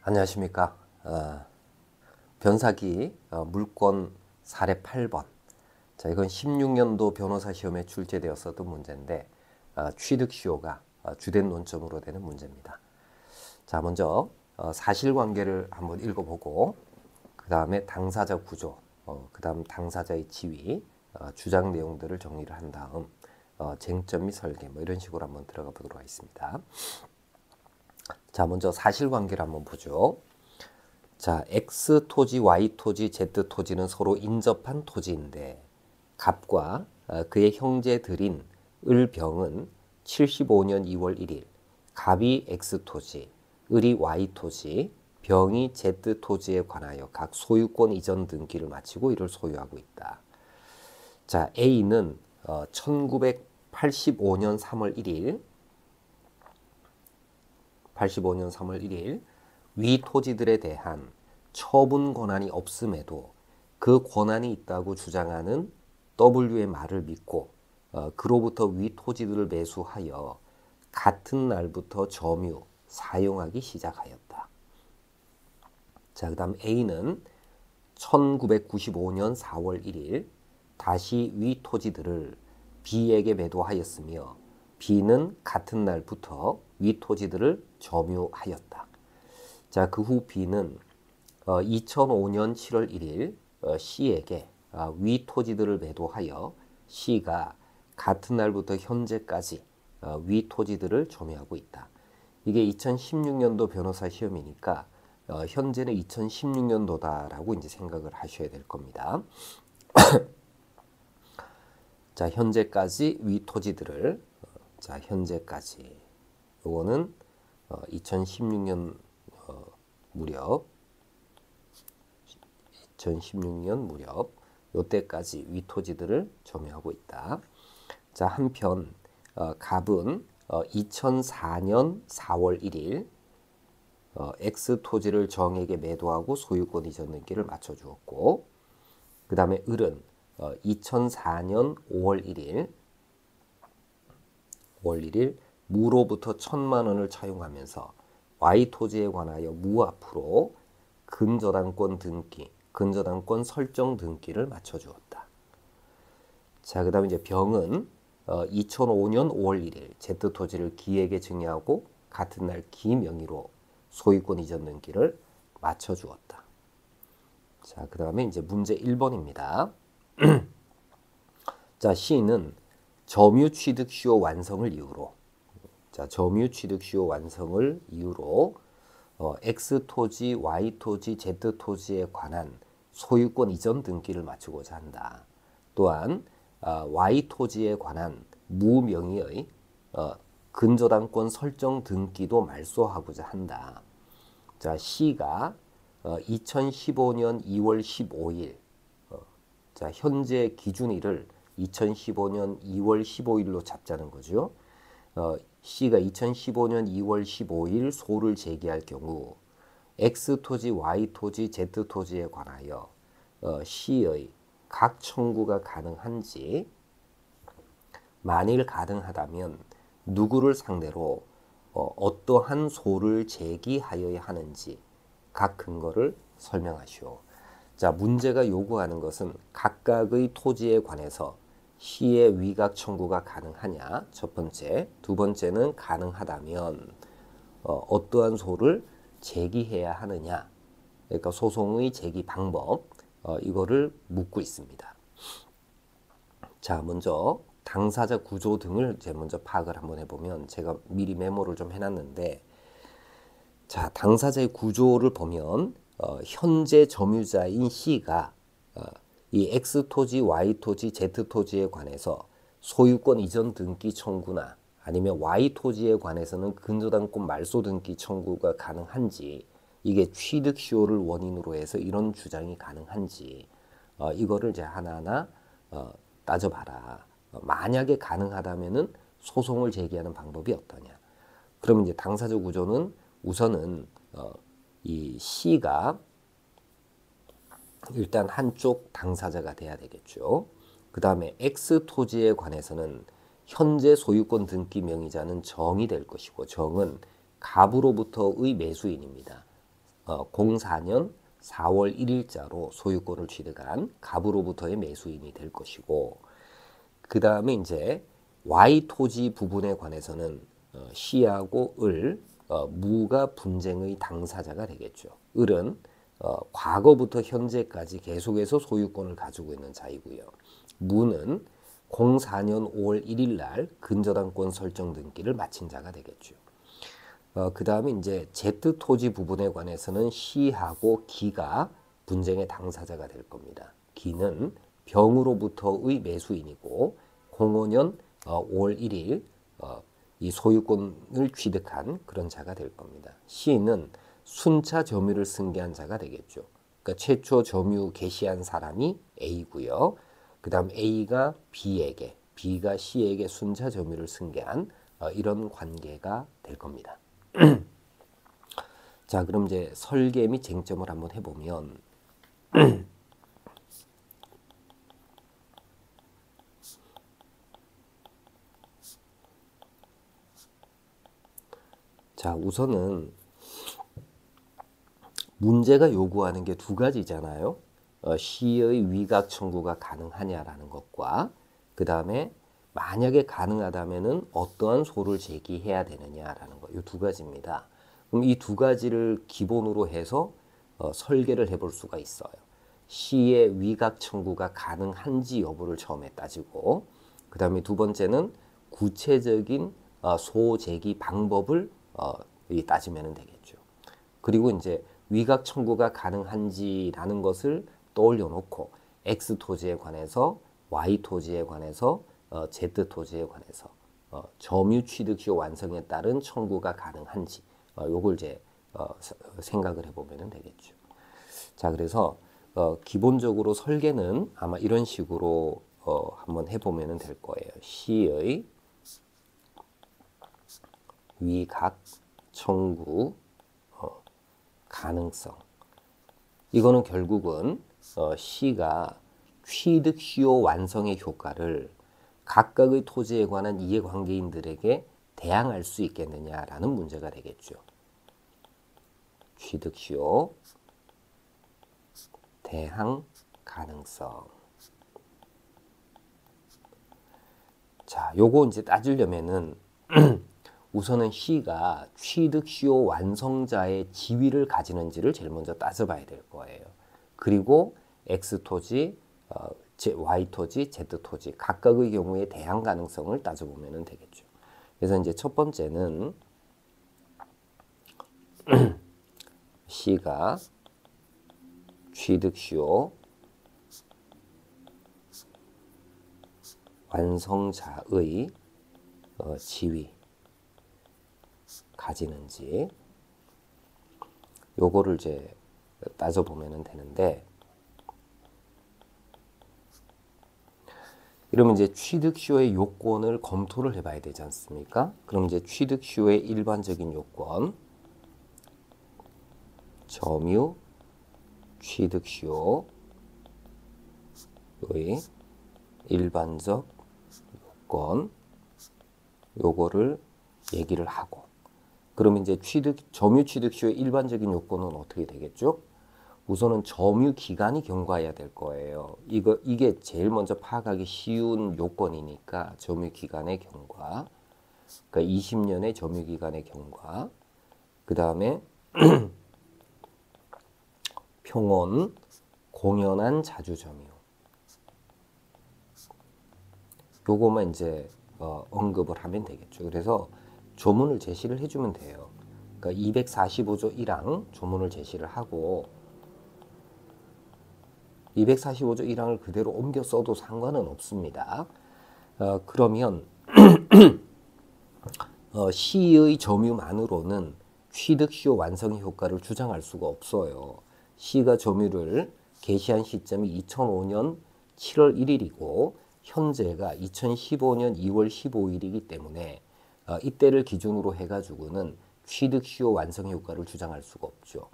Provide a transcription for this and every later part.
안녕하십니까. 변사기 물권 사례 8번. 자, 이건 16년도 변호사 시험에 출제되었었던 문제인데 취득 시효가 주된 논점으로 되는 문제입니다. 자, 먼저 사실관계를 한번 읽어보고 그 다음에 당사자 구조, 그 다음 당사자의 지위, 주장 내용들을 정리를 한 다음 쟁점 및 설계 뭐 이런 식으로 한번 들어가 보도록 하겠습니다. 자, 먼저 사실관계를 한번 보죠. 자, X 토지, Y 토지, Z 토지는 서로 인접한 토지인데 갑과 그의 형제들인 을병은 75년 2월 1일 갑이 X 토지, 을이 Y 토지, 병이 Z 토지에 관하여 각 소유권 이전 등기를 마치고 이를 소유하고 있다. 자, A는 1985년 3월 1일 위 토지들에 대한 처분 권한이 없음에도 그 권한이 있다고 주장하는 W의 말을 믿고 그로부터 위 토지들을 매수하여 같은 날부터 점유, 사용하기 시작하였다. 자, 그 다음 A는 1995년 4월 1일 다시 위 토지들을 B에게 매도하였으며 B는 같은 날부터 위 토지들을 점유하였다. 자, 그 후 B는 2005년 7월 1일 C에게 위 토지들을 매도하여 C가 같은 날부터 현재까지 위 토지들을 점유하고 있다. 이게 2016년도 변호사 시험이니까 현재는 2016년도다라고 이제 생각을 하셔야 될 겁니다. 자, 현재까지 위 토지들을 자, 현재까지 요거는 2016년 무렵 요때까지 위 토지들을 점유하고 있다. 자, 한편 갑은 2004년 4월 1일 X 토지를 정에게 매도하고 소유권 이전 등기를 맞춰 주었고 그 다음에 을은 2004년 5월 1일 무로부터 1,000만 원을 차용하면서 Y 토지에 관하여 무 앞으로 근저당권 설정 등기를 맞춰 주었다. 자, 그 다음에 이제 병은 2005년 5월 1일 Z 토지를 기에게 증여하고 같은 날 기 명의로 소유권 이전 등기를 맞춰 주었다. 자, 그 다음에 이제 문제 1번입니다. 자, C는 점유 취득 시효 완성을 이유로 X 토지, Y 토지, Z 토지에 관한 소유권 이전 등기를 마치고자 한다. 또한 Y 토지에 관한 무명의의 근저당권 설정 등기도 말소하고자 한다. 자, C가 2015년 2월 15일 자, 현재 기준일을 2015년 2월 15일로 잡자는 거죠. C가 2015년 2월 15일 소를 제기할 경우 X 토지, Y 토지, Z 토지에 관하여 C의 각 청구가 가능한지 만일 가능하다면 누구를 상대로 어떠한 소를 제기하여야 하는지 각 근거를 설명하시오. 자, 문제가 요구하는 것은 각각의 토지에 관해서 C의 위각 청구가 가능하냐 첫 번째, 두 번째는 가능하다면 어떠한 소를 제기해야 하느냐, 그러니까 소송의 제기 방법 이거를 묻고 있습니다. 자, 먼저 당사자 구조 등을 이제 먼저 파악을 한번 해보면 제가 미리 메모를 좀 해놨는데 자, 당사자의 구조를 보면 현재 점유자인 C가 이 X 토지, Y 토지, Z 토지에 관해서 소유권 이전 등기 청구나 아니면 Y 토지에 관해서는 근저당권 말소 등기 청구가 가능한지 이게 취득 시효를 원인으로 해서 이런 주장이 가능한지 이거를 이제 하나하나 따져봐라. 만약에 가능하다면은 소송을 제기하는 방법이 어떠냐. 그러면 이제 당사자 구조는 우선은 이 C가 일단 한쪽 당사자가 돼야 되겠죠. 그 다음에 X 토지에 관해서는 현재 소유권 등기 명의자는 정이 될 것이고 정은 갑으로부터의 매수인입니다. 04년 4월 1일자로 소유권을 취득한 갑으로부터의 매수인이 될 것이고, 그 다음에 이제 Y 토지 부분에 관해서는 C하고 을, 무가 분쟁의 당사자가 되겠죠. 을은 과거부터 현재까지 계속해서 소유권을 가지고 있는 자이고요. 무는 04년 5월 1일 날 근저당권 설정 등기를 마친 자가 되겠죠. 그 다음에 이제 Z 토지 부분에 관해서는 C하고 기가 분쟁의 당사자가 될 겁니다. 기는 병으로부터의 매수인이고 05년 5월 1일 이 소유권을 취득한 그런 자가 될 겁니다. C는 순차 점유를 승계한 자가 되겠죠. 그러니까 최초 점유 개시한 사람이 A고요. 그 다음 A가 B에게, B가 C에게 순차 점유를 승계한 이런 관계가 될 겁니다. 자, 그럼 이제 설계 및 쟁점을 한번 해보면 자, 우선은 문제가 요구하는 게 두 가지잖아요. C의 위각 청구가 가능하냐라는 것과 그 다음에 만약에 가능하다면은 어떠한 소를 제기해야 되느냐라는 것, 이 두 가지입니다. 그럼 이 두 가지를 기본으로 해서 설계를 해볼 수가 있어요. C의 위각 청구가 가능한지 여부를 처음에 따지고, 그 다음에 두 번째는 구체적인 소 제기 방법을 따지면 되겠죠. 그리고 이제 위각 청구가 가능한지라는 것을 떠올려 놓고 X 토지에 관해서 Y 토지에 관해서 Z 토지에 관해서 점유 취득시효 완성에 따른 청구가 가능한지 요걸 이제 생각을 해보면 되겠죠. 자, 그래서 기본적으로 설계는 아마 이런 식으로 한번 해보면 될 거예요. C의 위각 청구 가능성. 이거는 결국은 C가 취득시효 완성의 효과를 각각의 토지에 관한 이해관계인들에게 대항할 수 있겠느냐라는 문제가 되겠죠. 취득시효 대항 가능성. 자, 요거 이제 따지려면은 우선은 C가 취득시효 완성자의 지위를 가지는지를 제일 먼저 따져봐야 될 거예요. 그리고 X토지, Y토지, Z토지 각각의 경우에 대항 가능성을 따져보면 되겠죠. 그래서 이제 첫 번째는 C가 취득시효 완성자의 지위 가지는지 요거를 이제 따져보면 되는데, 이러면 이제 취득시효의 요건을 검토를 해봐야 되지 않습니까? 그럼 이제 취득시효의 일반적인 요건, 점유 취득시효의 일반적 요건, 요거를 얘기를 하고, 그러면 이제 점유 취득시효의 일반적인 요건은 어떻게 되겠죠? 우선은 점유 기간이 경과해야 될 거예요. 이게 제일 먼저 파악하기 쉬운 요건이니까 점유 기간의 경과, 그러니까 20년의 점유 기간의 경과, 그 다음에 평온, 공연한 자주 점유. 요거만 이제 언급을 하면 되겠죠. 그래서 조문을 제시를 해주면 돼요. 그러니까 245조 1항 조문을 제시를 하고 245조 1항을 그대로 옮겨 써도 상관은 없습니다. 그러면 C의 점유만으로는 취득시효 완성의 효과를 주장할 수가 없어요. C가 점유를 개시한 시점이 2005년 7월 1일이고 현재가 2015년 2월 15일이기 때문에 이때를 기준으로 해가지고는 취득시효 완성 효과를 주장할 수가 없죠.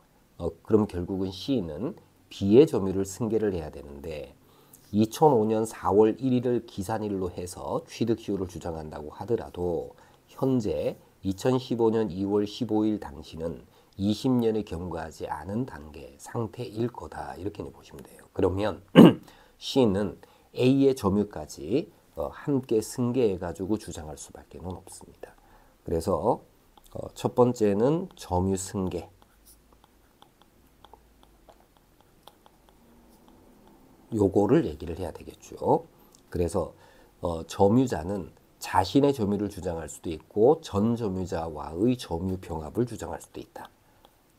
그럼 결국은 C는 B의 점유를 승계를 해야 되는데 2005년 4월 1일을 기산일로 해서 취득시효를 주장한다고 하더라도 현재 2015년 2월 15일 당시는 20년이 경과하지 않은 단계 상태일 거다 이렇게 보시면 돼요. 그러면 C는 A의 점유까지 함께 승계해 가지고 주장할 수밖에 없습니다. 그래서 첫 번째는 점유 승계. 요거를 얘기를 해야 되겠죠. 그래서 점유자는 자신의 점유를 주장할 수도 있고 전 점유자와의 점유 병합을 주장할 수도 있다.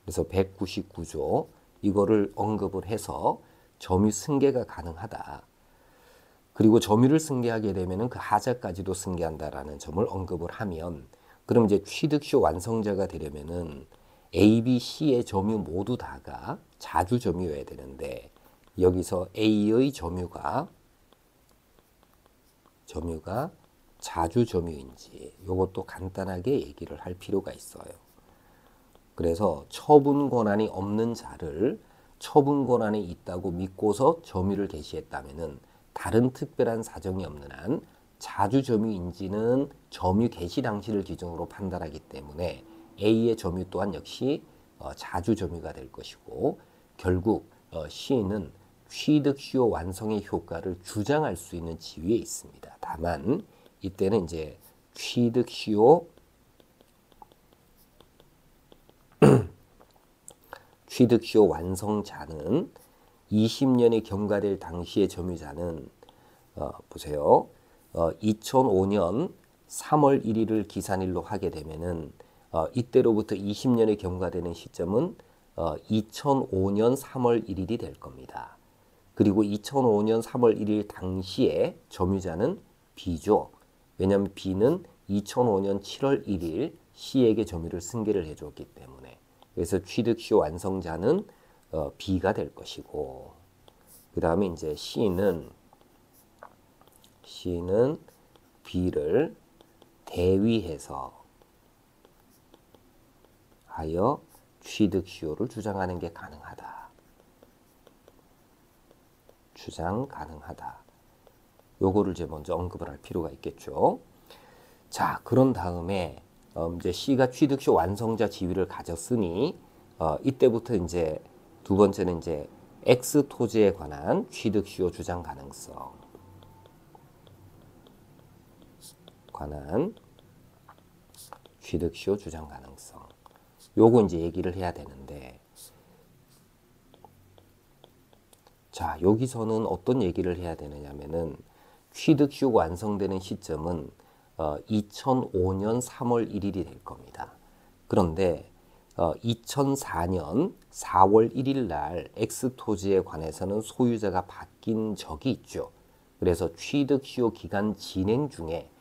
그래서 199조 이거를 언급을 해서 점유 승계가 가능하다. 그리고 점유를 승계하게 되면은 그 하자까지도 승계한다라는 점을 언급을 하면 그럼 이제 취득시효 완성자가 되려면은 A, B, C의 점유 모두 다가 자주 점유여야 되는데 여기서 A의 점유가 자주 점유인지 이것도 간단하게 얘기를 할 필요가 있어요. 그래서 처분 권한이 없는 자를 처분 권한이 있다고 믿고서 점유를 개시했다면은 다른 특별한 사정이 없는 한 자주 점유인지는 점유 개시 당시를 기준으로 판단하기 때문에 A의 점유 또한 역시 자주 점유가 될 것이고 결국 C는 취득시효 완성의 효과를 주장할 수 있는 지위에 있습니다. 다만 이때는 이제 취득시효 완성자는 20년이 경과될 당시의 점유자는 보세요. 2005년 3월 1일을 기산일로 하게 되면은 이때로부터 20년이 경과되는 시점은 2005년 3월 1일이 될 겁니다. 그리고 2005년 3월 1일 당시에 점유자는 B죠. 왜냐하면 B는 2005년 7월 1일 C에게 점유를 승계를 해줬기 때문에. 그래서 취득시효 완성자는 B가 될 것이고 그 다음에 이제 C는 B를 대위해서 하여 취득시효를 주장하는 게 가능하다. 주장 가능하다. 요거를 이제 먼저 언급을 할 필요가 있겠죠. 자, 그런 다음에 이제 C가 취득시효 완성자 지위를 가졌으니 이때부터 이제 두 번째는 이제 X 토지에 관한 취득시효 주장 가능성. 취득시효 주장 가능성. 요거 이제 얘기를 해야 되는데 자, 여기서는 어떤 얘기를 해야 되느냐면은 취득시효 완성되는 시점은 2005년 3월 1일이 될 겁니다. 그런데 2004년 4월 1일 날 X토지에 관해서는 소유자가 바뀐 적이 있죠. 그래서 취득시효 기간 진행 중에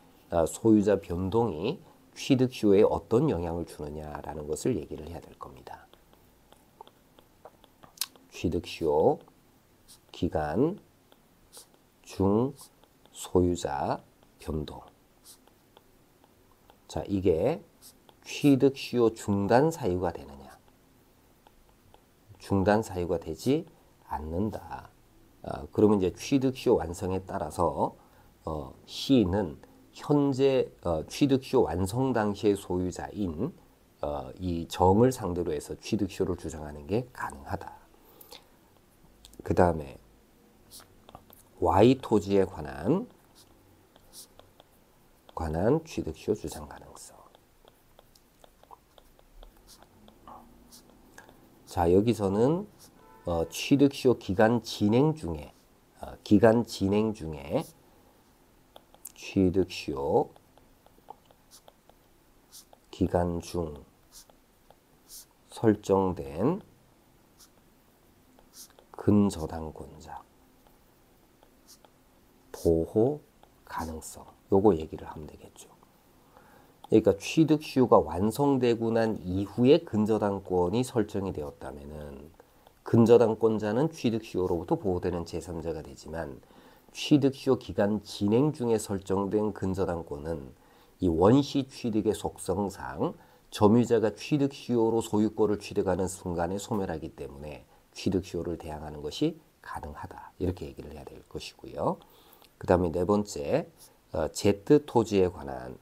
소유자 변동이 취득시효에 어떤 영향을 주느냐라는 것을 얘기를 해야 될 겁니다. 취득시효 기간 중 소유자 변동. 자, 이게 취득시효 중단 사유가 되느냐? 중단 사유가 되지 않는다. 그러면 이제 취득시효 완성에 따라서 C는 현재 취득시효 완성 당시의 소유자인 이 정을 상대로 해서 취득시효를 주장하는 게 가능하다. 그 다음에 Y 토지에 관한 취득시효 주장 가능성. 자, 여기서는 취득시효 기간 진행 중에 취득시효 기간 중 설정된 근저당권자 보호 가능성 요거 얘기를 하면 되겠죠. 그러니까 취득시효가 완성되고 난 이후에 근저당권이 설정이 되었다면은 근저당권자는 취득시효로부터 보호되는 제3자가 되지만 취득시효 기간 진행 중에 설정된 근저당권은 이 원시 취득의 속성상 점유자가 취득시효로 소유권을 취득하는 순간에 소멸하기 때문에 취득시효를 대항하는 것이 가능하다. 이렇게 얘기를 해야 될 것이고요. 그 다음에 네 번째, Z 토지에 관한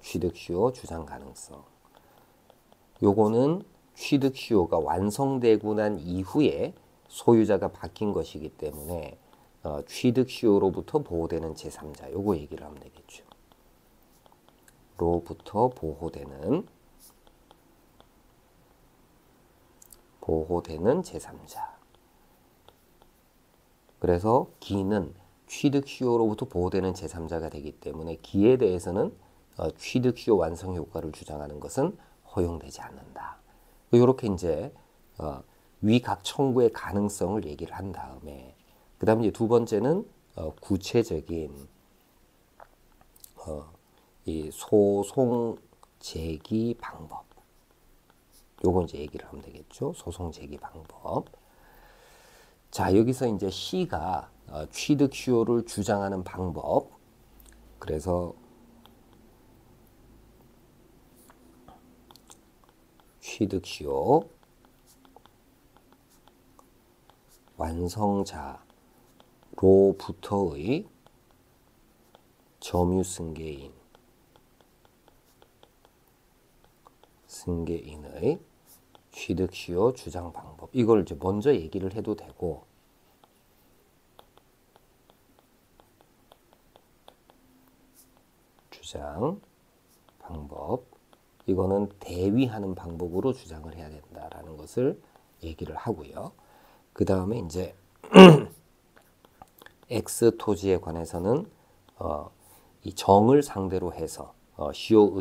취득시효 주장 가능성. 요거는 취득시효가 완성되고 난 이후에 소유자가 바뀐 것이기 때문에 취득시효로부터 보호되는 제3자, 요거 얘기를 하면 되겠죠. 로부터 보호되는 제3자. 그래서 기는 취득시효로부터 보호되는 제3자가 되기 때문에 기에 대해서는 취득시효 완성 효과를 주장하는 것은 허용되지 않는다. 이렇게 이제 위각 청구의 가능성을 얘기를 한 다음에 그 다음에 이제 두 번째는 구체적인 이 소송 제기 방법. 요거 이제 얘기를 하면 되겠죠. 소송 제기 방법. 자, 여기서 이제 C가 취득시효를 주장하는 방법. 그래서 취득시효 완성자로부터의 점유승계인의 취득시효 주장 방법. 이걸 이제 먼저 얘기를 해도 되고, 주장 방법. 이거는 대위하는 방법으로 주장을 해야 된다라는 것을 얘기를 하고요. 그 다음에 이제 X 토지에 관해서는 이 정을 상대로 해서 시효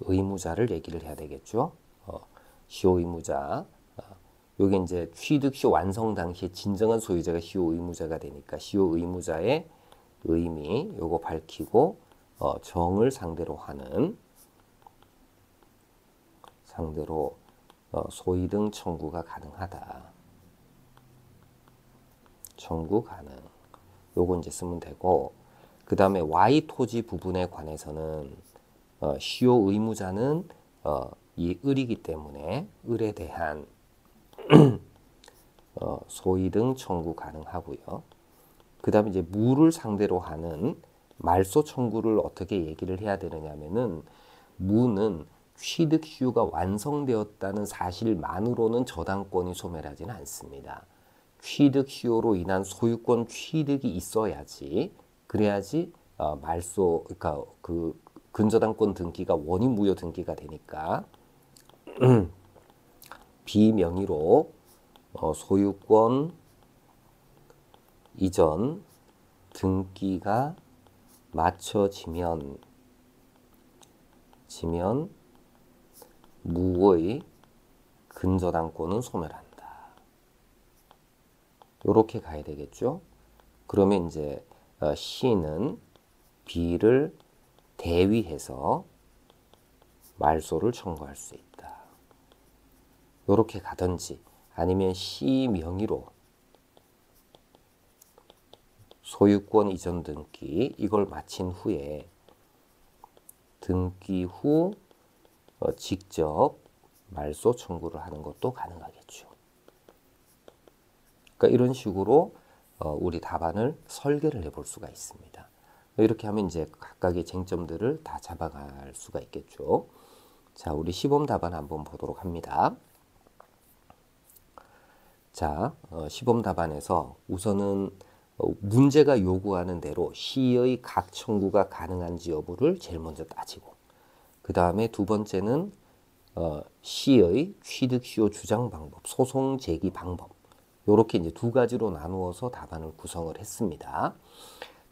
의무자를 얘기를 해야 되겠죠. 시효 의무자. 요게 이제 취득시효 완성 당시에 진정한 소유자가 시효 의무자가 되니까 시효 의무자의 의미 요거 밝히고 정을 상대로 소위 등 청구가 가능하다. 청구 가능. 요거 이제 쓰면 되고, 그 다음에 Y 토지 부분에 관해서는 시효 의무자는 이 을이기 때문에 을에 대한 소위 등 청구 가능하고요. 그 다음에 이제 무를 상대로 하는 말소 청구를 어떻게 얘기를 해야 되느냐면은 무는 취득시효가 완성되었다는 사실만으로는 저당권이 소멸하지는 않습니다. 취득시효로 인한 소유권 취득이 있어야지, 그래야지 말소, 그러니까 그 근저당권 등기가 원인 무효 등기가 되니까 비명의로 소유권 이전 등기가 맞춰지면 무의 근저당권은 소멸한다. 요렇게 가야 되겠죠. 그러면 이제 C는 B를 대위해서 말소를 청구할 수 있다. 요렇게 가든지, 아니면 C 명의로 소유권 이전 등기 이걸 마친 후에 등기 후 직접 말소 청구를 하는 것도 가능하겠죠. 그러니까 이런 식으로 우리 답안을 설계를 해볼 수가 있습니다. 이렇게 하면 이제 각각의 쟁점들을 다 잡아갈 수가 있겠죠. 자, 우리 시범 답안 한번 보도록 합니다. 자, 시범 답안에서 우선은 문제가 요구하는 대로 C의 각 청구가 가능한지 여부를 제일 먼저 따지고, 그 다음에 두 번째는 C의 취득시효 주장 방법, 소송 제기 방법, 요렇게 이제 두 가지로 나누어서 답안을 구성을 했습니다.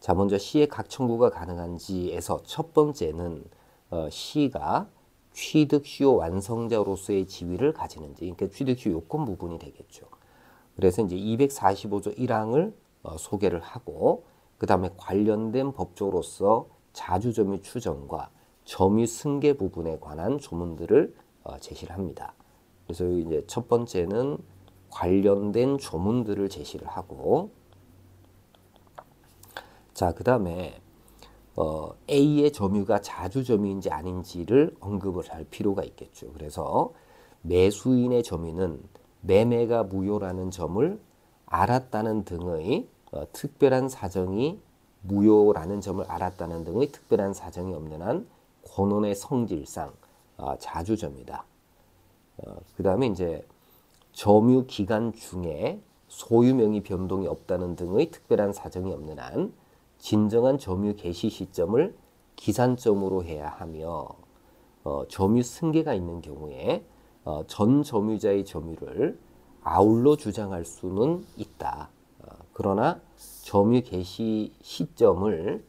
자, 먼저 C의 각 청구가 가능한지에서 첫 번째는 C가 취득시효 완성자로서의 지위를 가지는지, 그러니까 취득시효 요건 부분이 되겠죠. 그래서 이제 245조 1항을 소개를 하고, 그 다음에 관련된 법조로서 자주점유 추정과 점유 승계 부분에 관한 조문들을 제시를 합니다. 그래서 이제 첫 번째는 관련된 조문들을 제시를 하고, 자, 그 다음에 A의 점유가 자주점유인지 아닌지를 언급을 할 필요가 있겠죠. 그래서 매수인의 점유는 매매가 무효라는 점을 알았다는 등의 특별한 사정이 무효라는 점을 알았다는 등의 특별한 사정이 없는 한 권원의 성질상 자주저입니다. 그 다음에 이제 점유 기간 중에 소유명의 변동이 없다는 등의 특별한 사정이 없는 한 진정한 점유 개시 시점을 기산점으로 해야 하며 점유 승계가 있는 경우에 전 점유자의 점유를 아울러 주장할 수는 있다. 그러나 점유 개시 시점을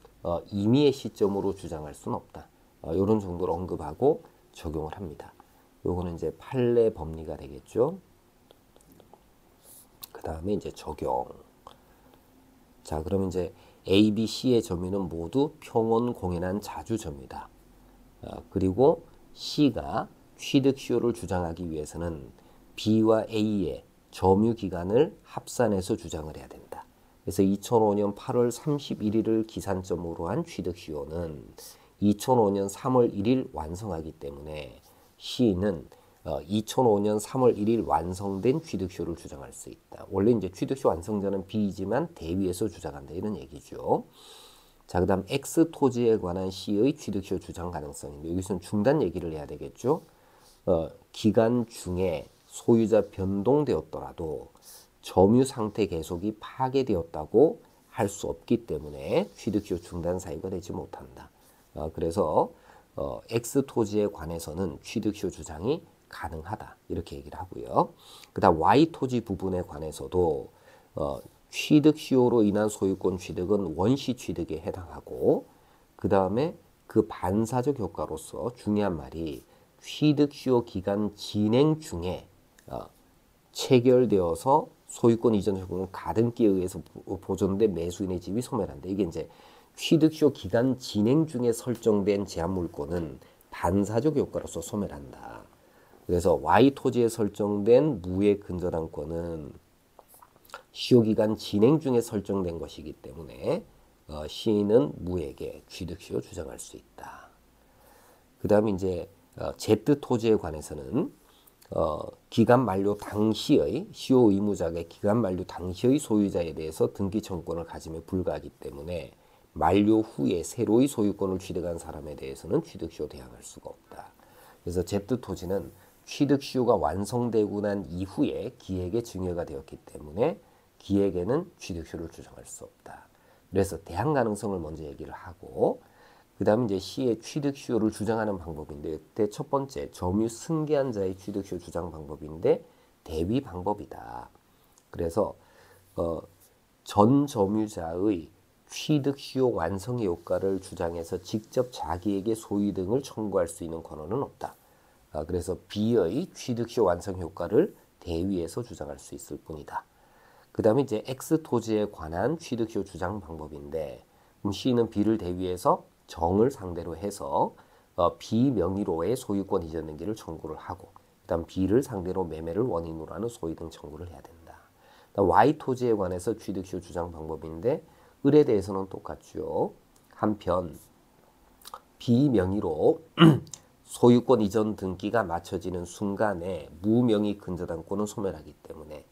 임의의 시점으로 주장할 수는 없다. 이런 정도로 언급하고 적용을 합니다. 요거는 이제 판례 법리가 되겠죠. 그 다음에 이제 적용. 자, 그러면 이제 A, B, C의 점유는 모두 평원 공연한 자주점유다. 그리고 C가 취득시효를 주장하기 위해서는 B와 A의 점유 기간을 합산해서 주장을 해야 된다. 그래서 2005년 8월 31일을 기산점으로 한 취득시효는 2005년 3월 1일 완성하기 때문에 C는 2005년 3월 1일 완성된 취득시효를 주장할 수 있다. 원래 이제 취득시효 완성자는 B이지만 대위에서 주장한다 이런 얘기죠. 자, 그다음 X 토지에 관한 C의 취득시효 주장 가능성인데 여기서는 중단 얘기를 해야 되겠죠. 기간 중에 소유자 변동되었더라도 점유 상태 계속이 파괴되었다고 할 수 없기 때문에 취득시효 중단 사유가 되지 못한다. 그래서 X 토지에 관해서는 취득시효 주장이 가능하다 이렇게 얘기를 하고요. 그다음 Y 토지 부분에 관해서도 취득시효로 인한 소유권 취득은 원시 취득에 해당하고 그 다음에 그 반사적 효과로서 중요한 말이 취득시효 기간 진행 중에 체결되어서 소유권 이전 조건은 가등기에 의해서 보존된 매수인의 집이 소멸한다. 이게 이제 취득시효 기간 진행 중에 설정된 제한물권은 반사적 효과로서 소멸한다. 그래서 Y 토지에 설정된 무의 근저당권은 시효기간 진행 중에 설정된 것이기 때문에 시인은 무에게 취득시효 주장할 수 있다. 그 다음에 이제 Z 토지에 관해서는 기간 만료 당시의 시효 의무자가 기간 만료 당시의 소유자에 대해서 등기 청구권을 가짐에 불과하기 때문에 만료 후에 새로이 소유권을 취득한 사람에 대해서는 취득시효 대항할 수가 없다. 그래서 Z 토지는 취득시효가 완성되고 난 이후에 기획에 증여가 되었기 때문에 기획에는 취득시효를 주장할 수 없다. 그래서 대항 가능성을 먼저 얘기를 하고 그 다음에 이제 C의 취득시효를 주장하는 방법인데 이때 첫 번째 점유 승계한 자의 취득시효 주장 방법인데 대위 방법이다. 그래서 전 점유자의 취득시효 완성의 효과를 주장해서 직접 자기에게 소유 등을 청구할 수 있는 권한은 없다. 그래서 B의 취득시효 완성 효과를 대위에서 주장할 수 있을 뿐이다. 그 다음에 이제 X 토지에 관한 취득시효 주장 방법인데 그럼 C는 B를 대위해서 정을 상대로 해서 B 명의로의 소유권 이전 등기를 청구를 하고 그 다음 B를 상대로 매매를 원인으로 하는 소유 등 청구를 해야 된다. Y 토지에 관해서 취득시효 주장 방법인데 을에 대해서는 똑같죠. 한편 B 명의로 소유권 이전 등기가 마쳐지는 순간에 무명의 근저당권은 소멸하기 때문에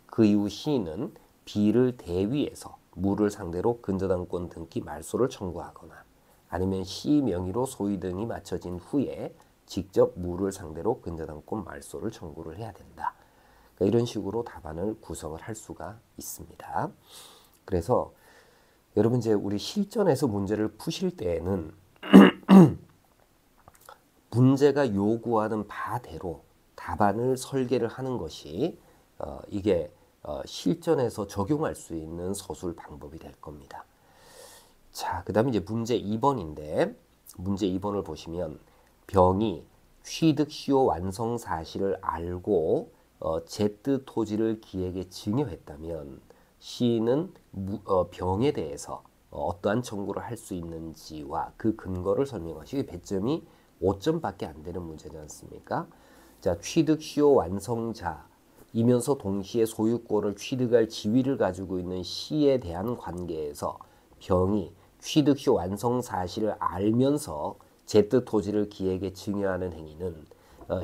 그 이후 C는 B를 대위해서 무를 상대로 근저당권 등기 말소를 청구하거나 아니면 C 명의로 소유 등이 마쳐진 후에 직접 무를 상대로 근저당권 말소를 청구를 해야 된다. 그러니까 이런 식으로 답안을 구성을 할 수가 있습니다. 그래서 여러분 이제 우리 실전에서 문제를 푸실 때에는 문제가 요구하는 바대로 답안을 설계를 하는 것이 이게 실전에서 적용할 수 있는 서술 방법이 될 겁니다. 자, 그 다음에 이제 문제 2번인데 문제 2번을 보시면 병이 취득시효 완성 사실을 알고 Z 토지를 기획에 증여했다면 C는 병에 대해서 어떠한 청구를 할 수 있는지와 그 근거를 설명하시기 배점이 5점밖에 안 되는 문제지 않습니까? 자, 취득시효 완성자이면서 동시에 소유권을 취득할 지위를 가지고 있는 C에 대한 관계에서 병이 취득시효 완성 사실을 알면서 Z 토지를 기획에 증여하는 행위는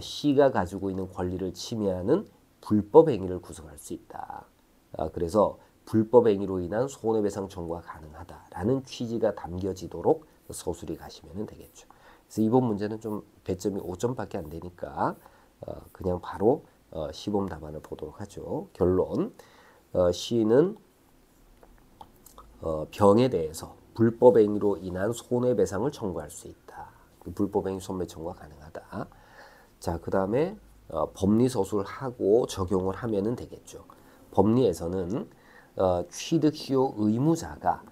C가 가지고 있는 권리를 침해하는 불법 행위를 구성할 수 있다. 그래서 불법 행위로 인한 손해배상 청구가 가능하다라는 취지가 담겨지도록 서술이 가시면 되겠죠. 그래서 이번 문제는 좀 배점이 5점밖에 안 되니까 그냥 바로 시범 답안을 보도록 하죠. 결론, 시인은 병에 대해서 불법 행위로 인한 손해배상을 청구할 수 있다. 불법 행위 손배 청구가 가능하다. 자, 그 다음에 법리 서술하고 적용을 하면은 되겠죠. 법리에서는 취득시효 의무자가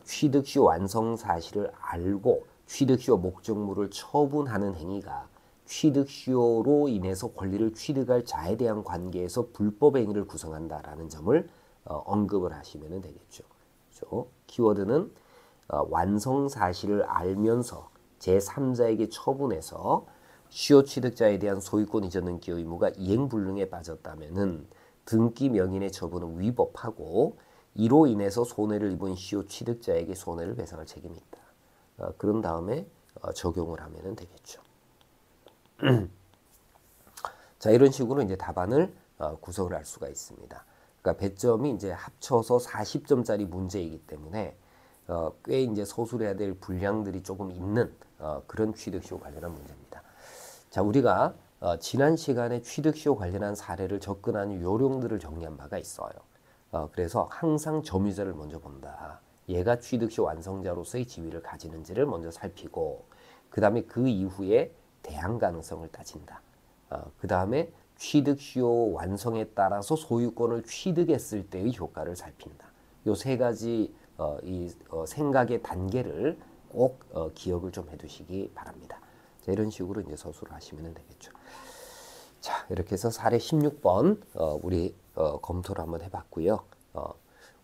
취득시효 완성 사실을 알고 취득시효 목적물을 처분하는 행위가 취득시효로 인해서 권리를 취득할 자에 대한 관계에서 불법 행위를 구성한다라는 점을 언급을 하시면 되겠죠. 그렇죠? 키워드는 완성 사실을 알면서 제3자에게 처분해서 시효 취득자에 대한 소유권 이전 등기 의무가 이행불능에 빠졌다면은 등기 명인의 처분은 위법하고 이로 인해서 손해를 입은 시효 취득자에게 손해를 배상할 책임이 있다. 그런 다음에 적용을 하면 되겠죠. 자, 이런 식으로 이제 답안을 구성을 할 수가 있습니다. 그러니까 배점이 이제 합쳐서 40점짜리 문제이기 때문에 꽤 이제 서술해야 될 분량들이 조금 있는 그런 취득시효 관련한 문제입니다. 자, 우리가 지난 시간에 취득시효 관련한 사례를 접근하는 요령들을 정리한 바가 있어요. 그래서 항상 점유자를 먼저 본다. 얘가 취득시효 완성자로서의 지위를 가지는지를 먼저 살피고 그 다음에 그 이후에 대항 가능성을 따진다. 그 다음에 취득시효 완성에 따라서 소유권을 취득했을 때의 효과를 살핀다. 요 세 가지 생각의 단계를 꼭 기억을 좀 해두시기 바랍니다. 자, 이런 식으로 이제 서술을 하시면 되겠죠. 자, 이렇게 해서 사례 16번 우리 검토를 한번 해봤고요.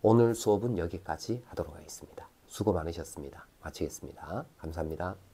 오늘 수업은 여기까지 하도록 하겠습니다. 수고 많으셨습니다. 마치겠습니다. 감사합니다.